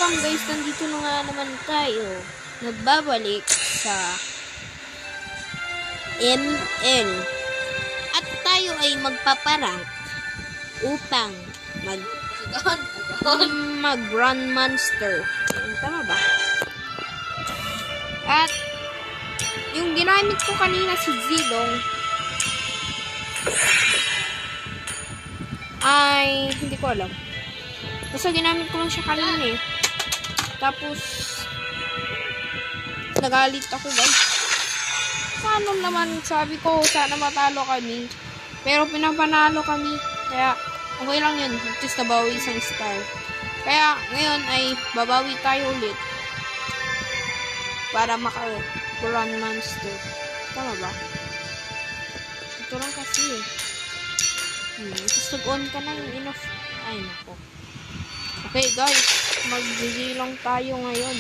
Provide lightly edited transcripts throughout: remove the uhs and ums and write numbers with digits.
welcome guys, nandito na nga naman tayo. Nagbabalik sa ML. At tayo ay magpaparank upang mag-Grandmaster. Tama ba? At yung ginamit ko kanina si Zilong ay hindi ko alam. Basta ginamit ko lang siya kanina eh. Tapos nagalit ako guys. Paano naman, sabi ko sana matalo kami. Pero pinapanalo kami. Kaya okay lang yun. At least nabawi isang star. Kaya ngayon ay babawi tayo ulit. Para maka-Grandmaster. Tama ba? Ito lang kasi eh. Tapos nag-on ka na yung enough. Ay nako. Okay guys, mag-zilong tayo ngayon.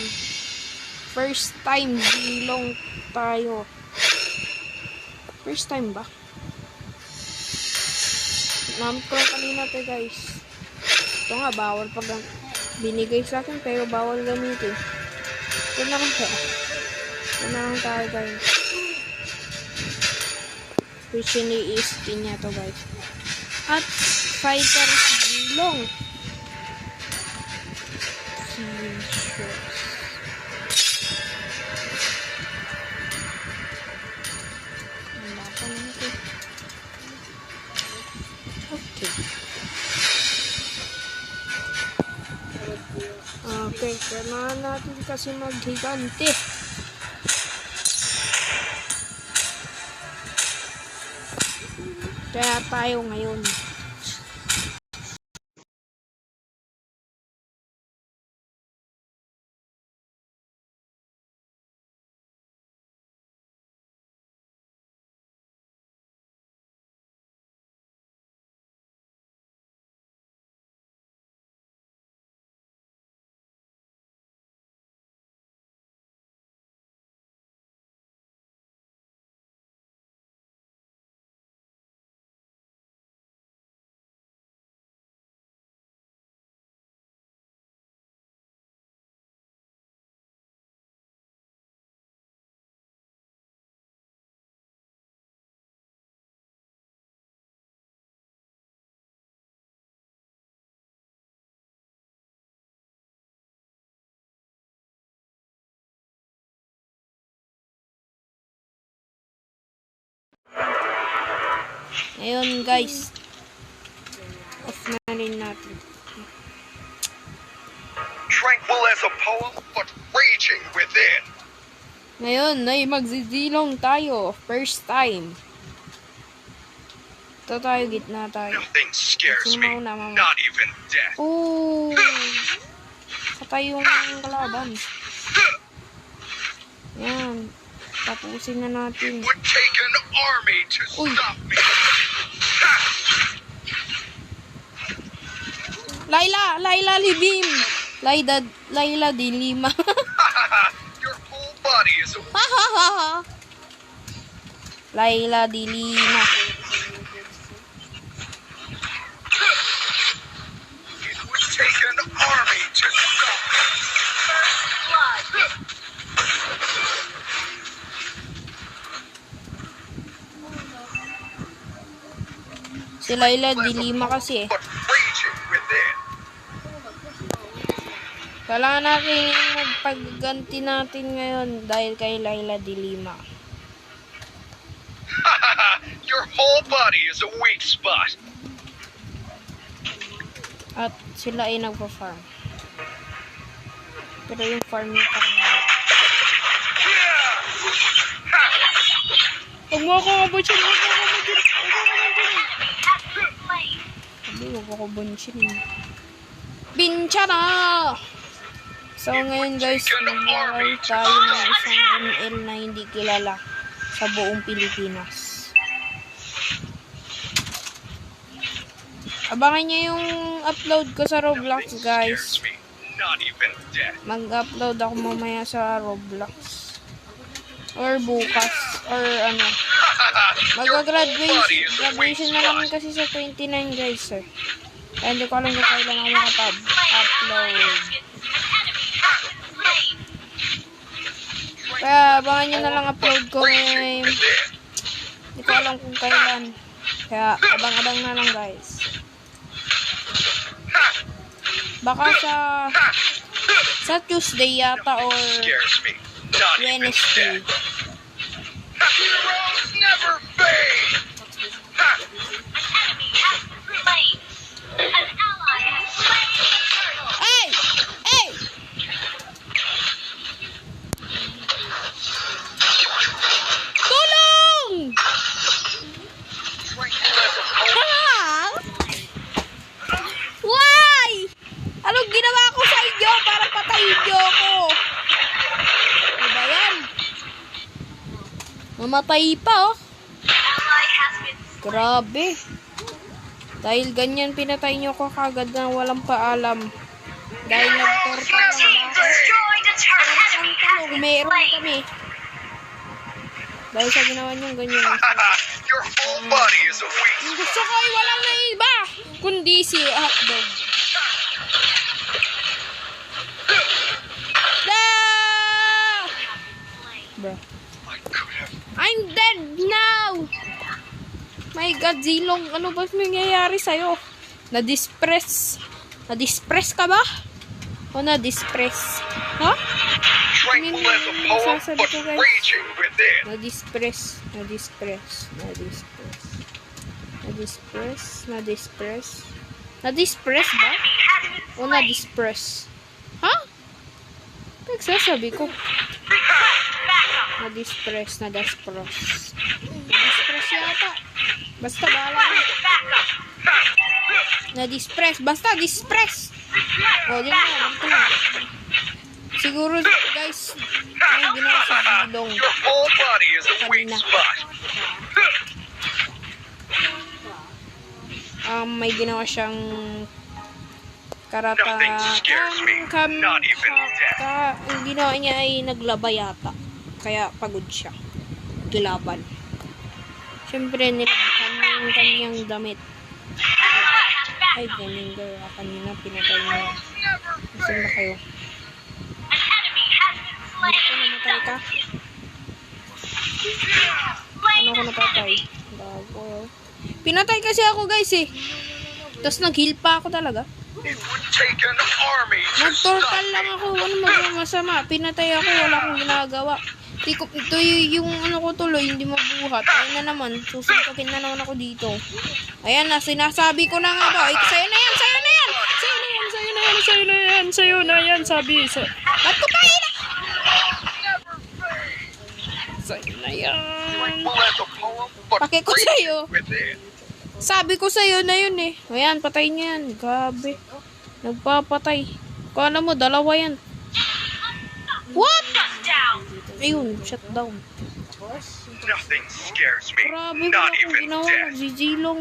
First time zilong tayo. First time ba? Namit ko lang kanina to guys. Ito nga, bawal pag binigay sa akin pero bawal gamitin. Ito na lang tayo. Ito na lang tayo guys. Which ini-skin niya to guys. At fighter zilong. Okay, kailangan natin kasi maghigante. Kaya tayo ngayon. Ngayon guys, off na rin natin. Tranquil as a poem, but raging within. Ngayon ay magzizilong tayo. First time. Ito tayo, gitna tayo. Nothing scares me, not even death. Oh, patay yung kalaban. Yan. Tapusin na natin. It would take an army to stop me. Layla Libim. Layla di Lima. Your whole body is a... Layla di Lima. It would take an army to stop me. Si Layla di Lima kasi eh. But raging within. Kailangan natin magpagganti natin ngayon dahil kay Layla di Lima. Your whole body is a weak spot. At sila ay nagpa-farm. Pero yung farm niya parang... Huwag mo ako kabunchin! Huwag ako kabunchin. Bincha na! So ngayon guys, mag-maral tayo ng isang ML na hindi kilala sa buong Pilipinas. Abangan nyo yung upload ko sa Roblox guys. Mag-upload ako mamaya sa Roblox. Or bukas. Or ano. Mag-graduation na naman kasi sa 29 guys sir. Kaya hindi ko alam kung kailan ako makapag-upload. abangan nyo na lang upload ko ngayon. Hindi ko alam kung kailan. Kaya abang-abang na lang guys. Baka sa Tuesday yata or Scares me. Not even Wednesday. death. Heroes never fade. Hey! Hey! Tulong! Ah! Why? Anong ginawa ko sa inyo para patayin niyo ako? Diba yan? Mamatay pa oh. Grabe. Dahil ganyan pinatay niyo ko kagad na walang paalam. Dahil nagtorta lang ako. Meron kami. Dahil sa ginawa niyong ganyan. Your whole body is a weak Yung gusto ko ay walang na iba. Kundi si hotdog. Ah! Bro. I could have I'm dead now! My God, Zilong, ano ba nangyayari sa'yo? Na-dispress. Na-dispress ka ba? O na-dispress? Ha? tranquil as a poem, sasabi but ko, guys. raging within. Na-dispress. Na-dispress. Na-dispress. Na-dispress. Na-dispress. Na-dispress ba? O na-dispress? Ha? Nagsasabi ko. Na-dispress. Na-dispress. Na-dispress yata. Basta bahala na. Na-dispress. Basta dispress. O, yun na. Ganito na. Siguro, guys, may ginawa sa Zilong. Your whole body is a weak Kanina. spot. May ginawa siyang karata. Nothing scares me, not even death. Ang ginawa niya ay naglaba yata. Kaya pagod siya. Kilaban. Siyempre, nilabhan niya yung kanyang damit. Ay, ganyan gawa. Kanina, pinatay niya. Gusto ba kayo? Dito, namatay ka? Ano ko napatay? Bago. Pinatay kasi ako, guys, eh. Tapos nag-heal pa ako talaga. It would take an army to Nag-tortal stop lang me. ako. Ano maging masama? Pinatay ako. Wala akong ginagawa. Ito yung ano ko tuloy, hindi mabuhat. Ayun na naman. Susuntukin na naman ako dito. Ayan na. Sinasabi ko na nga ba. Ay, sa'yo na yan. Sa'yo na yan. Sa'yo na yan. Sa'yo na yan. Sa'yo na yan. Sa'yo na yan. Sabi. Ba't ko pa ina? Sa'yo na yan. Tranquil as a poem, but Pake ko sa'yo. raging within. Sabi ko sa'yo na yun eh. Ayan, patay niya yan. Gabi. Nagpapatay. Kala mo, dalawa yan. What? Ayun, shutdown. Nothing scares me, Grabe ba not akong even ginawa? death. Nagzizilong.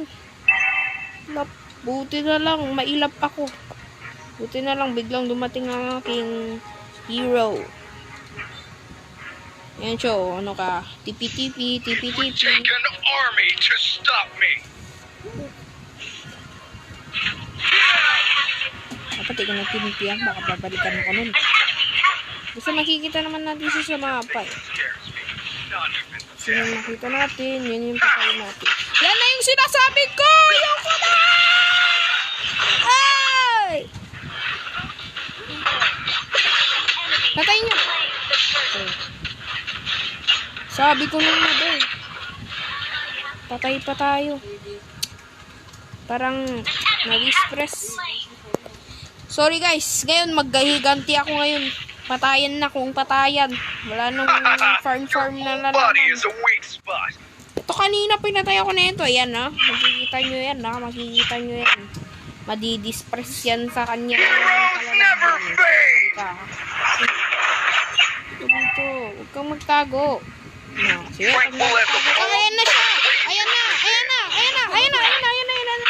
Buti na lang, mailap ako. Buti na lang, biglang dumating ang aking hero. Yan siya, oh. Ano ka? Tipi-tipi, tipi-tipi. Take an army to stop me. Dapat ikaw na tinipiyan, baka babalikan mo ka nun. Basta makikita naman natin siya sa mapa eh. Scares me, not even Sino death. nakita natin, yan yung patay natin. Yan na yung sinasabi ko! Yung ko na! Ay! Patay niyo. Okay. Sabi ko nung na eh. Patay pa tayo. Parang nag-express. Sorry guys, ngayon maggahiganti ako ngayon. Patayan na kung patayan. Wala nang farm na Your body lalaman. is a weak spot. Ito kanina pinatay ako na ito. Ayan ha. Makikita nyo yan ha. Makikita nyo yan. Madidispress yan sa kanya. Heroes never fade. Dito. Huwag kang magtago. No. Sige, pag Tranquil as a magtago ka. poem, Ayan na siya. Ayan na. Ayan na. Ayan na. Ayan na. Ayan na. Ayan na. Ayan na.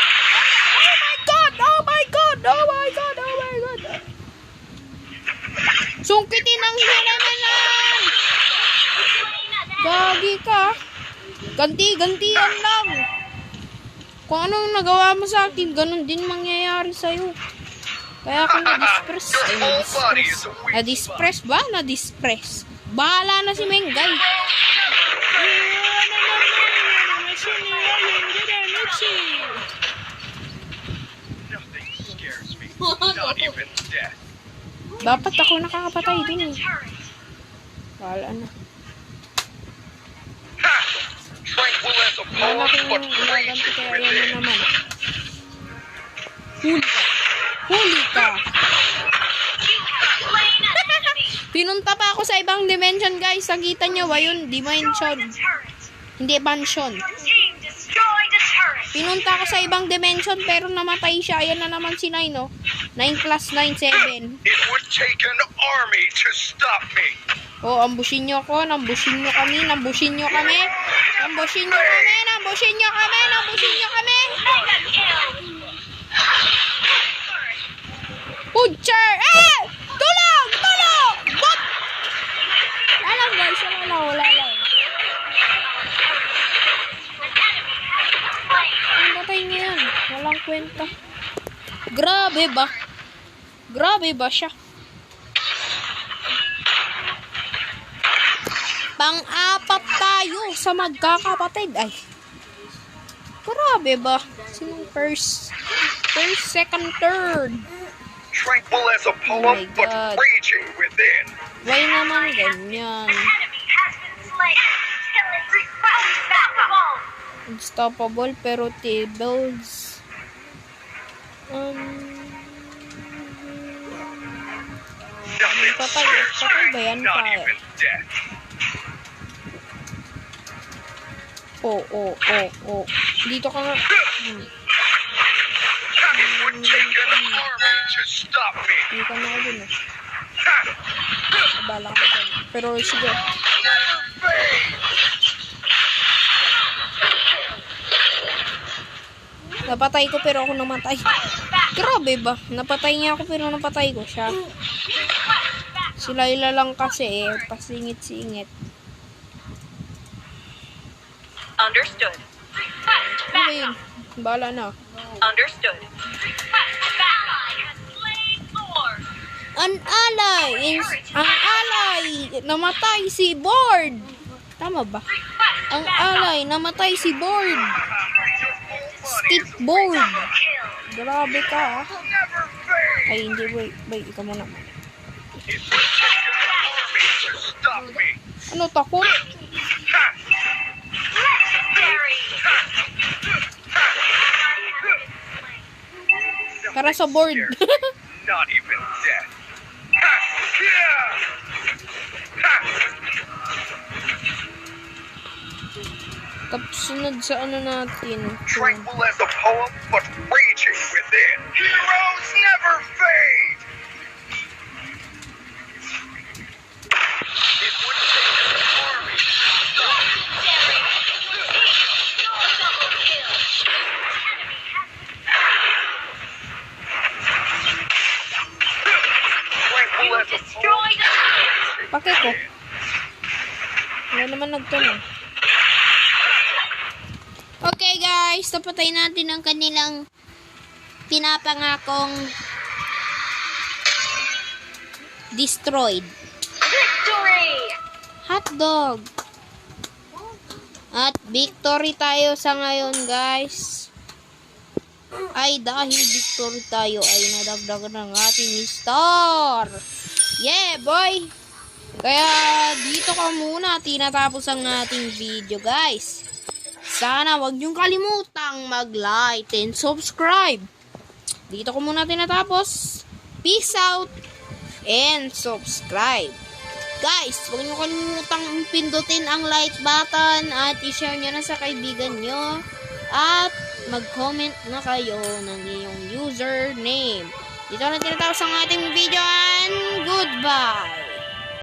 Oh my God. Oh my God. Oh my God. Oh my God. Sungkitin ang hinananan. Gagi ka. Ganti-gantian lang. Kung anong nagawa mo sa akin, ganun din mangyayari sa'yo. Kaya ako na-dispress. Ay, Your whole body is na-dispress. a weak Na-dispress ba? Na-dispress. Bahala na si Mengay. Nothing scares me. Not even death. Dapat ako nakakapatay dun eh. Bahala na. Ha! Tranquil as a Bahala poem, ko but yung ilaganti raging kaya yan na within. naman. Huli ka. Huli ka. Pinunta pa ako sa ibang dimension, guys. Nakita nyo ba yun? Dimension. Hindi mansion. Pinunta ako sa ibang dimension pero namatay siya. Ayan na naman si 9, no? 9 plus 9, 7. It would take an army to stop me. Oh, ambushin nyo ako. Nambushin nyo kami. Nambushin nyo kami. Nambushin nyo kami. Nambushin nyo kami. Nambushin nyo kami. Butcher! Eh! Tulong! Tulong! Bot! Wala lang, guys. Wala lang. Wala lang. Ang batay niya yan. Walang kwenta. Grabe ba? Grabe ba siya? Pang-apat tayo sa magkakapatid. Ay. Grabe ba? Sinong first, second, third? Tranquil as a Oh poem, my but God. raging within. Why naman ganyan? Unstoppable pero tables. Nothing Patay. scares Patay ba me. yan? Not Kaya. even death. Oh. Dito ka nga. It would take an army to stop me. Dito ka na ako dun. Ha! Abala ko dun. Pero sige. Never fade. Napatay ko pero ako namatay. Grabe ba? Napatay niya ako pero napatay ko siya. Si Layla lang kasi pasingit-singit. Understood. Ano ba yun? Bahala na. Understood. Ang alay namatay si Board. Tama ba? Ang alay namatay si Board. Skateboard. Grabe ka. Never fade. Ay, hindi. Wait. Ikaw muna. It would take an army to stop me. Ano, takot? Ha! Para sa board. Not even death. Ha! Yeah! Ha! Tapos sunod sa ano natin. Tranquil as a poem, but raging within. Heroes never fade. It would take an army to stop me. Tranquil as a poem. Pake ko. Wala naman nagtanong. Okay guys, napatay natin ang kanilang pinapangakong destroyed. Victory! Hotdog. At victory tayo sa ngayon guys. Ay dahil victory tayo ay nadagdagan ng ating star. Yeah boy. Kaya dito ka muna tinatapos ang ating video guys. Sana wag niyong kalimutang mag-like and subscribe. Dito ko muna tinatapos. Peace out and subscribe. Guys, wag niyo kalimutang pindutin ang like button at i-share niyo na sa kaibigan niyo. At mag-comment na kayo ng iyong username. Dito na tinatapos ang ating video and goodbye.